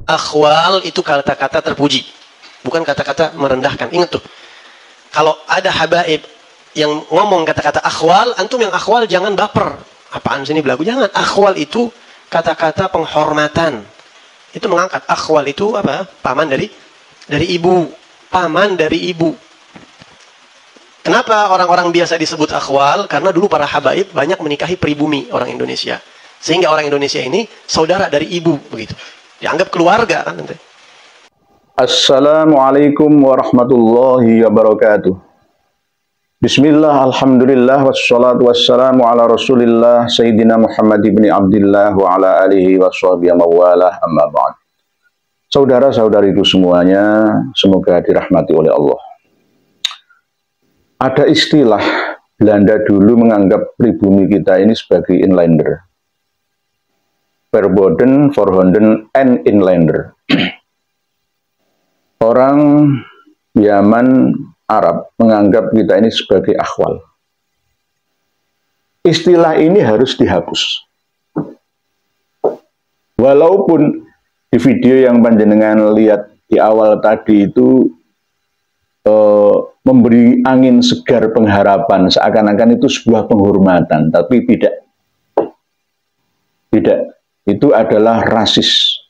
Akhwal itu kata-kata terpuji, bukan kata-kata merendahkan. Ingat tuh, kalau ada habaib yang ngomong kata-kata akhwal, antum yang akhwal jangan baper. Apaan sih ini belagu? Jangan. Akhwal itu kata-kata penghormatan. Itu mengangkat. Akhwal itu apa? Paman dari ibu. Paman dari ibu. Kenapa orang-orang biasa disebut akhwal? Karena dulu para habaib banyak menikahi pribumi orang Indonesia. Sehingga orang Indonesia ini saudara dari ibu, begitu. Dianggap keluarga kan nanti. Assalamualaikum warahmatullahi wabarakatuh. Bismillah, alhamdulillah, wassalatu wassalamu ala rasulillah Sayyidina Muhammad ibn Abdillah wa ala alihi wa sahbihi mawalah, amma ba'd. Saudara-saudariku semuanya, semoga dirahmati oleh Allah. Ada istilah Belanda dulu menganggap pribumi kita ini sebagai inlander. Verboden, voorhonden, en inlander. Orang Yaman, Arab menganggap kita ini sebagai akhwal. Istilah ini harus dihapus. Walaupun di video yang panjenengan lihat di awal tadi itu memberi angin segar pengharapan, seakan-akan itu sebuah penghormatan, tapi tidak. Tidak, itu adalah rasis.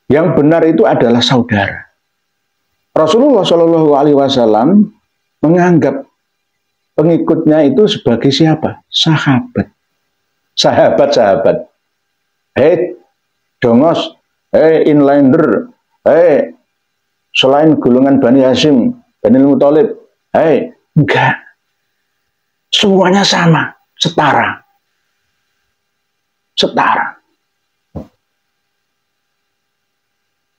Yang benar itu adalah saudara. Rasulullah Shallallahu Alaihi Wasallam menganggap pengikutnya itu sebagai siapa? Sahabat. Sahabat-sahabat. Hei, dongos. Hei, inlander. Hei, selain golongan Bani Hashim, Bani Muthalib. Hei, enggak. Semuanya sama, setara. Setara.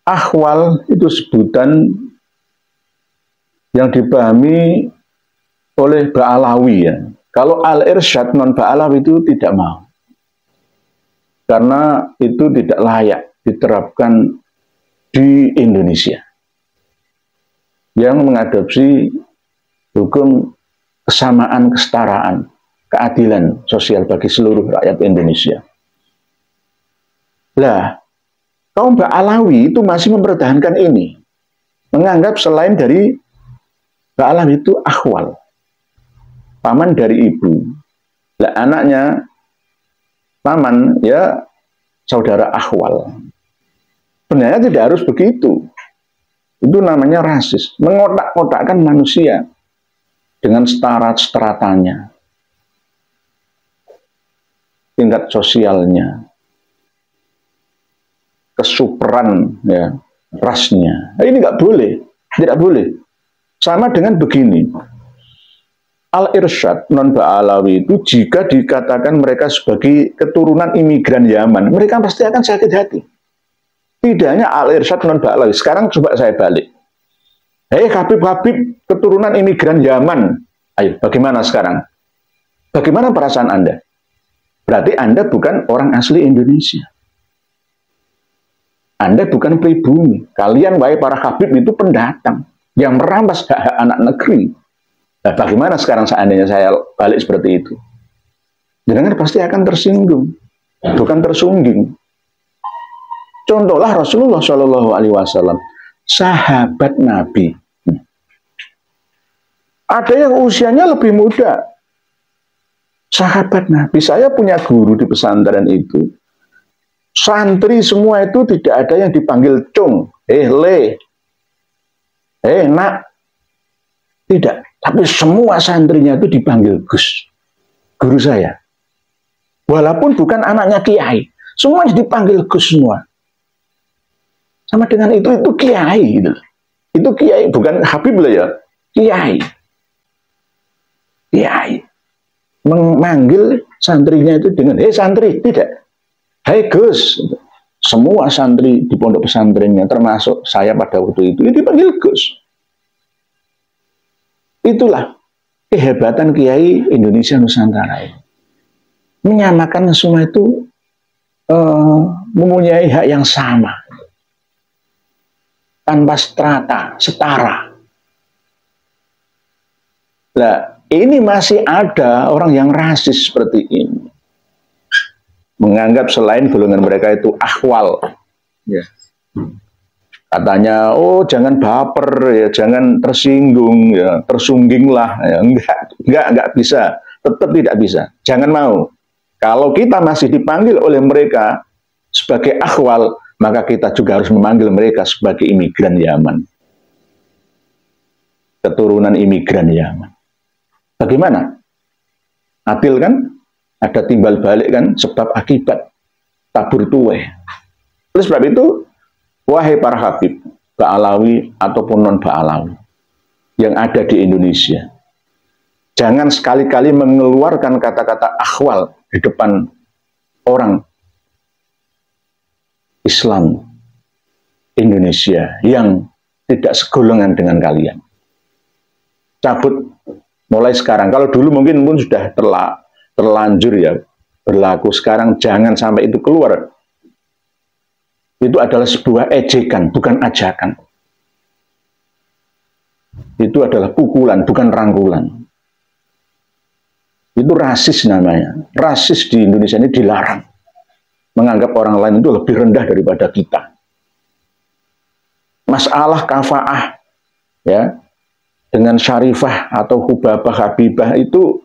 Akhwal itu sebutan yang dipahami oleh Ba'alawi ya. Kalau Al-Irsyad non Ba'alawi itu tidak mau. Karena itu tidak layak diterapkan di Indonesia. Yang mengadopsi hukum kesamaan, kesetaraan, keadilan sosial bagi seluruh rakyat Indonesia. Lah, kaum Ba'alawi itu masih mempertahankan ini. Menganggap selain dari Ba'alawi itu akhwal. Paman dari ibu. Lah anaknya paman ya saudara akhwal. Sebenarnya tidak harus begitu. Itu namanya rasis. Mengotak-kotakkan manusia dengan seteratanya. Tingkat sosialnya. Kesuperan ya, rasnya. Nah, ini nggak boleh, tidak boleh. Sama dengan begini, Al-Irsyad non Ba'alawi itu jika dikatakan mereka sebagai keturunan imigran Yaman, mereka pasti akan sakit hati. Tidak hanya Al-Irsyad non Ba'alawi. Sekarang coba saya balik. Hei Habib-Habib keturunan imigran Yaman, ayo bagaimana sekarang? Bagaimana perasaan Anda? Berarti Anda bukan orang asli Indonesia. Anda bukan pribumi. Kalian, wahai para habib, itu pendatang yang merampas hak-hak anak negeri. Nah, bagaimana sekarang seandainya saya balik seperti itu? Jangan pasti akan tersinggung, bukan tersungging. Contohlah Rasulullah Shallallahu Alaihi Wasallam, sahabat Nabi. Ada yang usianya lebih muda. Sahabat Nabi, saya punya guru di pesantren itu. Santri semua itu tidak ada yang dipanggil cung, le, nak. Tidak, tapi semua santrinya itu dipanggil Gus. Guru saya. Walaupun bukan anaknya kiai, semuanya dipanggil Gus semua. Sama dengan itu kiai gitu. Itu kiai, bukan Habib loh ya. Kiai. Kiai. Memanggil santrinya itu dengan santri, tidak. Hai Gus, semua santri di pondok pesantrennya, termasuk saya pada waktu itu dipanggil Gus. Itulah kehebatan Kiai Indonesia Nusantara ini. Menyamakan semua itu mempunyai hak yang sama, tanpa strata, setara. Nah, ini masih ada orang yang rasis seperti ini. Menganggap selain golongan mereka itu akhwal. Ya. Katanya, oh jangan baper ya, jangan tersinggung ya, tersungginglah ya. Enggak bisa, tetap tidak bisa. Jangan mau. Kalau kita masih dipanggil oleh mereka sebagai akhwal, maka kita juga harus memanggil mereka sebagai imigran Yaman. Keturunan imigran Yaman. Bagaimana? Adil kan? Ada timbal balik kan? Sebab akibat. Tabur tuwe. Oleh sebab itu, wahai para habib, Ba'alawi ataupun non-Ba'alawi yang ada di Indonesia, jangan sekali-kali mengeluarkan kata-kata akhwal di depan orang Islam Indonesia yang tidak segolongan dengan kalian. Cabut mulai sekarang. Kalau dulu mungkin pun sudah terlanjur ya berlaku, sekarang jangan sampai itu keluar. Itu adalah sebuah ejekan, bukan ajakan. Itu adalah pukulan, bukan rangkulan. Itu rasis namanya. Rasis di Indonesia ini dilarang. Menganggap orang lain itu lebih rendah daripada kita. Masalah kafaah ya, dengan syarifah atau hubabah habibah itu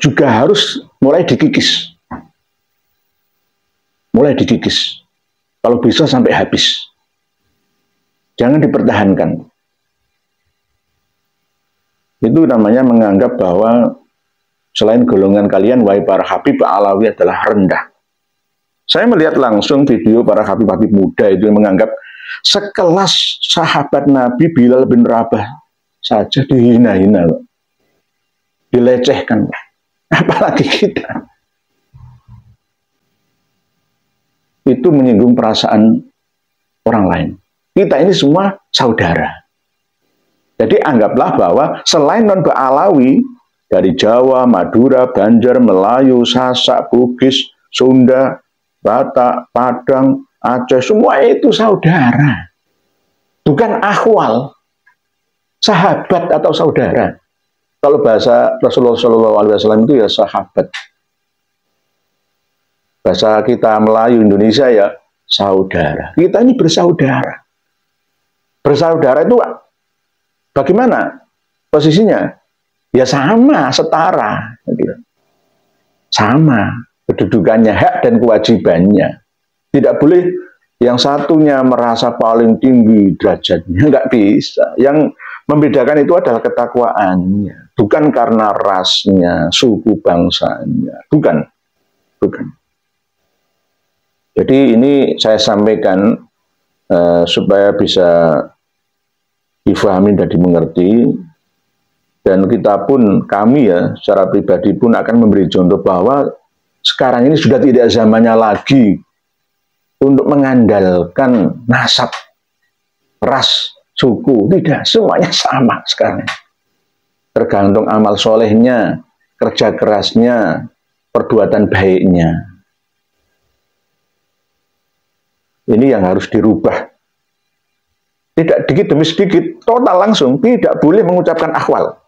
juga harus mulai dikikis. Mulai dikikis. Kalau bisa sampai habis. Jangan dipertahankan. Itu namanya menganggap bahwa selain golongan kalian, wahai para habib Alawi adalah rendah. Saya melihat langsung video para habib-habib muda itu yang menganggap sekelas sahabat Nabi Bilal bin Rabah saja dihina-hina, dilecehkan. Apalagi kita. Itu menyinggung perasaan orang lain. Kita ini semua saudara. Jadi anggaplah bahwa selain non-Ba'alawi, dari Jawa, Madura, Banjar, Melayu, Sasak, Bugis, Sunda, Batak, Padang, Aceh, semua itu saudara. Bukan akhwal, sahabat atau saudara. Kalau bahasa Rasulullah SAW itu ya sahabat. Bahasa kita Melayu Indonesia ya saudara. Kita ini bersaudara. Bersaudara itu bagaimana posisinya? Ya sama, setara. Sama kedudukannya, hak dan kewajibannya. Tidak boleh yang satunya merasa paling tinggi derajatnya, nggak bisa. Yang membedakan itu adalah ketakwaannya, bukan karena rasnya, suku bangsanya, bukan. Jadi ini saya sampaikan supaya bisa difahami dan dimengerti, dan kita pun, kami ya secara pribadi pun akan memberi contoh bahwa sekarang ini sudah tidak zamannya lagi untuk mengandalkan nasab, ras, suku, tidak, semuanya sama sekarang. Tergantung amal solehnya, kerja kerasnya, perbuatan baiknya. Ini yang harus dirubah. Tidak dikit demi sedikit, total langsung, tidak boleh mengucapkan akhwal.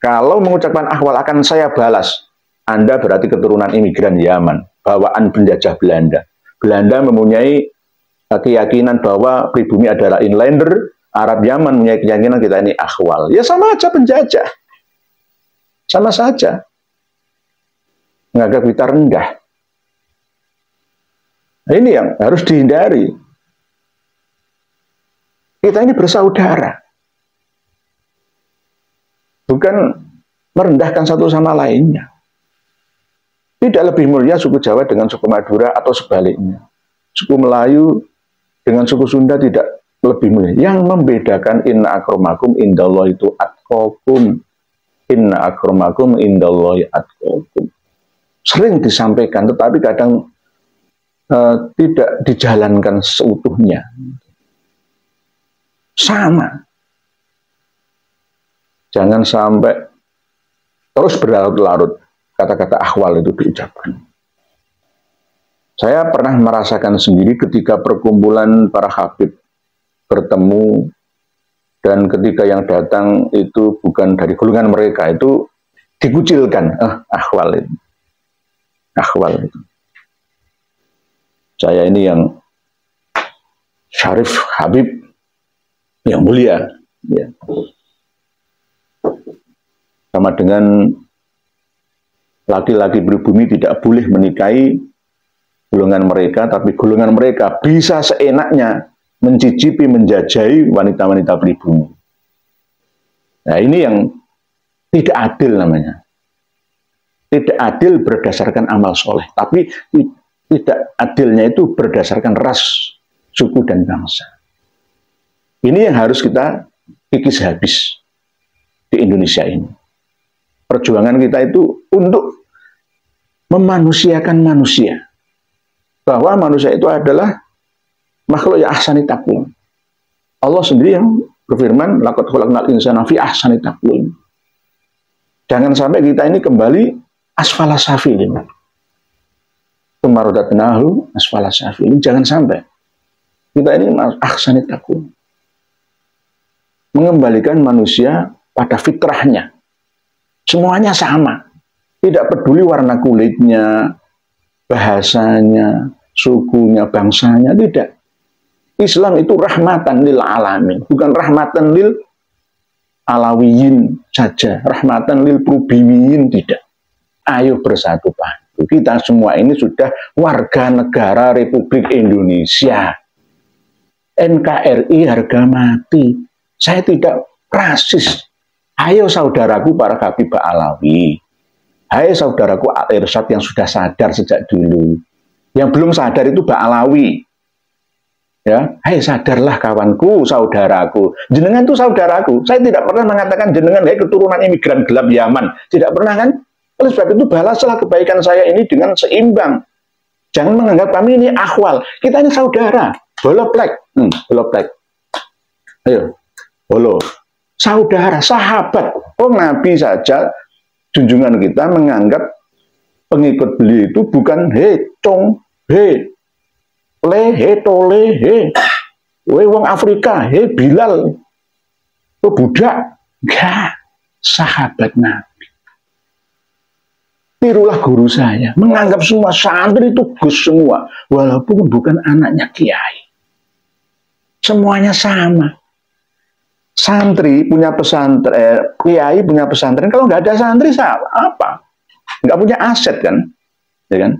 Kalau mengucapkan akhwal akan saya balas. Anda berarti keturunan imigran Yaman, bawaan penjajah Belanda. Belanda mempunyai keyakinan bahwa pribumi adalah inlander, Arab Yaman mempunyai keyakinan kita ini akhwal. Ya sama aja penjajah. Sama saja. Menganggap kita rendah. Nah, ini yang harus dihindari. Kita ini bersaudara. Bukan merendahkan satu sama lainnya. Tidak lebih mulia suku Jawa dengan suku Madura atau sebaliknya. Suku Melayu dengan suku Sunda tidak lebih mulia. Yang membedakan inna akramakum indallahi itu atqakum. Inna akramakum indallahi atqakum. Sering disampaikan, tetapi kadang tidak dijalankan seutuhnya. Sama. Jangan sampai terus berlarut-larut kata-kata akhwal itu diucapkan. Saya pernah merasakan sendiri ketika perkumpulan para habib bertemu, dan ketika yang datang itu bukan dari golongan mereka, itu dikucilkan. Akhwal itu. Akhwal itu. Saya ini yang Syarif Habib yang mulia, ya. Sama dengan laki-laki pribumi tidak boleh menikahi golongan mereka, tapi golongan mereka bisa seenaknya mencicipi, menjajahi wanita-wanita pribumi. Nah, ini yang tidak adil namanya. Tidak adil berdasarkan amal soleh, tapi tidak adilnya itu berdasarkan ras, suku, dan bangsa. Ini yang harus kita kikis habis di Indonesia ini. Perjuangan kita itu untuk memanusiakan manusia. Bahwa manusia itu adalah makhluk yang ahsani taqwim. Allah sendiri yang berfirman, laqad khalaqnal insana fi ahsani taqwim. Jangan sampai kita ini kembali asfala safilin. Tumarodatnahu asfala safilin. Jangan sampai kita ini ahsani taqwim. Mengembalikan manusia pada fitrahnya. Semuanya sama. Tidak peduli warna kulitnya, bahasanya, sukunya, bangsanya, tidak. Islam itu rahmatan lil alamin, bukan rahmatan lil alawiyin saja, rahmatan lil prubiwiyin, tidak. Ayo bersatu padu. Kita semua ini sudah warga negara Republik Indonesia. NKRI harga mati. Saya tidak rasis. Ayo saudaraku para Habib Alawi. Hai saudaraku Al-Irsyad yang sudah sadar sejak dulu. Yang belum sadar itu Mbak Alawi. Ya, hai sadarlah kawanku, saudaraku. Jenengan itu saudaraku. Saya tidak pernah mengatakan jenengan hai keturunan imigran gelap Yaman. Tidak pernah kan? Oleh sebab itu balaslah kebaikan saya ini dengan seimbang. Jangan menganggap kami ini akhwal. Kita ini saudara. Bolo plek. Bolo plek. Ayo. Bolo. Saudara, sahabat. Oh, Nabi saja junjungan kita menganggap pengikut beliau itu bukan he cong, he le, he tole, he we wong Afrika, he Bilal, oh budak, enggak, sahabat Nabi. Tirulah guru saya, menganggap semua santri itu gus semua, walaupun bukan anaknya kiai. Semuanya sama. Santri punya pesantren, kiai punya pesantren. Kalau nggak ada santri, apa? Nggak punya aset kan, ya kan?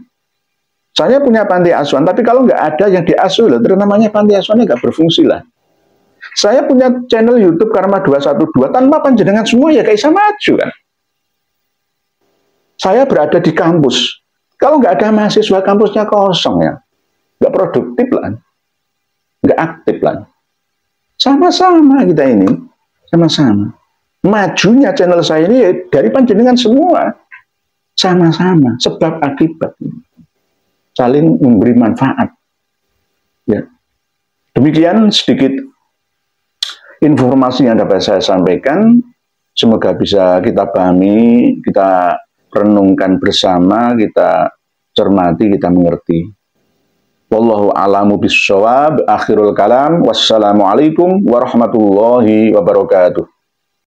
Saya punya panti asuhan, tapi kalau nggak ada yang diasuh, terus namanya panti asuhannya nggak berfungsi lah. Saya punya channel YouTube Karma 212, tanpa panjenengan semua ya kayak sama maju kan. Saya berada di kampus, kalau nggak ada mahasiswa kampusnya kosong ya, nggak produktif lah, nggak aktif lah. Sama-sama kita ini, sama-sama. Majunya channel saya ini ya dari panjenengan semua, sama-sama, sebab akibat, saling memberi manfaat. Ya. Demikian sedikit informasi yang dapat saya sampaikan. Semoga bisa kita pahami, kita renungkan bersama, kita cermati, kita mengerti. Wallahu a'lamu bissawab. Akhirul kalam. Wassalamualaikum warahmatullahi wabarakatuh.